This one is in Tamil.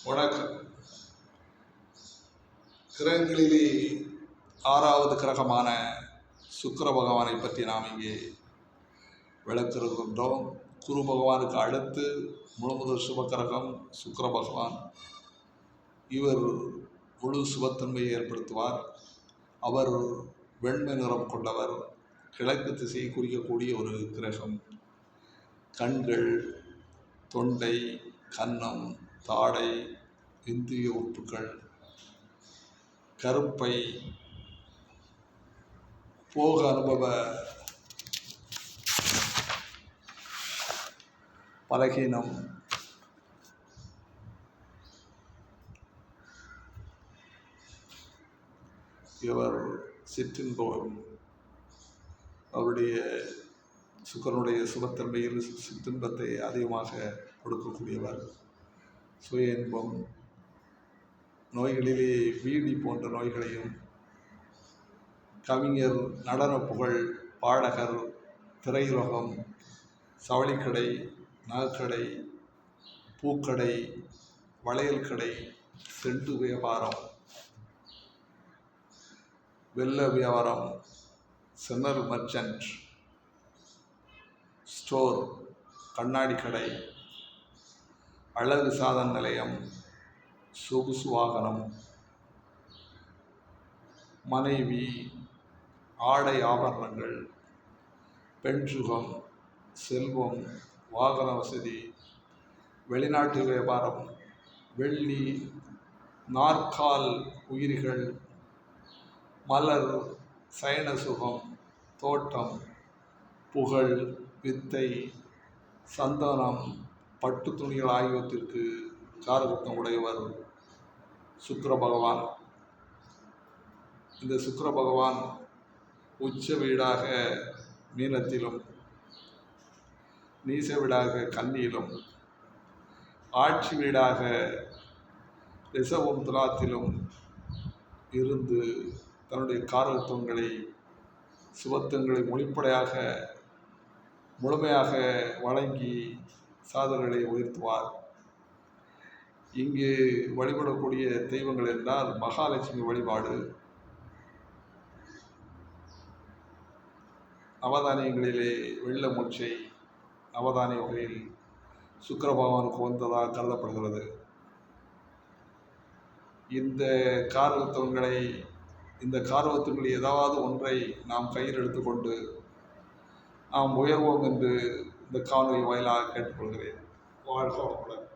வணக்கம். கிரகங்களிலே 6வது கிரகமான சுக்கிர பகவானை பற்றி நாம் இங்கே விளக்கிருக்கின்றோம். குரு பகவானுக்கு அடுத்து முழுமுதல் சுபக்கிரகம் சுக்கிர பகவான். இவர் முழு சுபத்தன்மையை ஏற்படுத்துவார். அவர் வெண்மை நிறம் கொண்டவர். கிழக்கு திசையை குறிக்கக்கூடிய ஒரு கிரகம். கண்கள், தொண்டை, கன்னம், தாடை, இந்திரிய உறுப்புகள், கருப்பை, போக அனுபவ பலகீனம், இவர் சிற்றின்பம், அவருடைய சுக்கரனுடைய சுபத்தன்மையில் சிற்றின்பத்தை அதிகமாக கொடுக்கக்கூடியவர். சுய இன்பம், நோய்களிலே வீடி போன்ற நோய்களையும், கவிஞர், நடன புகழ், பாடகர், திரையுலகம், சவளிக்கடை, நகைக்கடை, பூக்கடை, வளையல் கடை, செண்டு வியாபாரம், வெள்ள வியாபாரம், சென்னல் மர்ச்சன்ட் ஸ்டோர், கண்ணாடி கடை, அழகு சாதன நிலையம், சொகுசு வாகனம், மனைவி, ஆடை ஆபரணங்கள், பெண் சுகம், செல்வம், வாகன வசதி, வெளிநாட்டு வியாபாரம், வெள்ளி, நாற்கால் உயிரிகள், மலர், சயன சுகம், தோட்டம், புகழ், வித்தை, சந்தானம், பட்டு துணிகள் ஆகியவற்றிற்கு காரகத்துவம் உடையவர் சுக்கிர பகவான். இந்த சுக்கிர பகவான் உச்ச வீடாக மீனத்திலும், நீச வீடாக கன்னியிலும், ஆட்சி வீடாக ரிஷபம் துலாத்திலும் இருந்து தன்னுடைய காரகத்துவங்களை, சுபத்துவங்களை முழுமையாக வழங்கி சாதனைகளை உயர்த்துவார். இங்கு வழிபடக்கூடிய தெய்வங்கள் என்றால் மகாலட்சுமி வழிபாடு, நவதானியங்களிலே வெள்ள மொச்சை நவதானிய வகையில் சுக்கிர பகவானுக்கு வந்ததாக கருதப்படுகிறது. இந்த காரகத்துவங்களில் ஏதாவது ஒன்றை நாம் கையில் எடுத்துக்கொண்டு நாம் உயர்வோம் என்று இந்த காணொலி வாயிலாக கேட்டுக்கொள்கிறேன். வாழ்க வளமுடன்.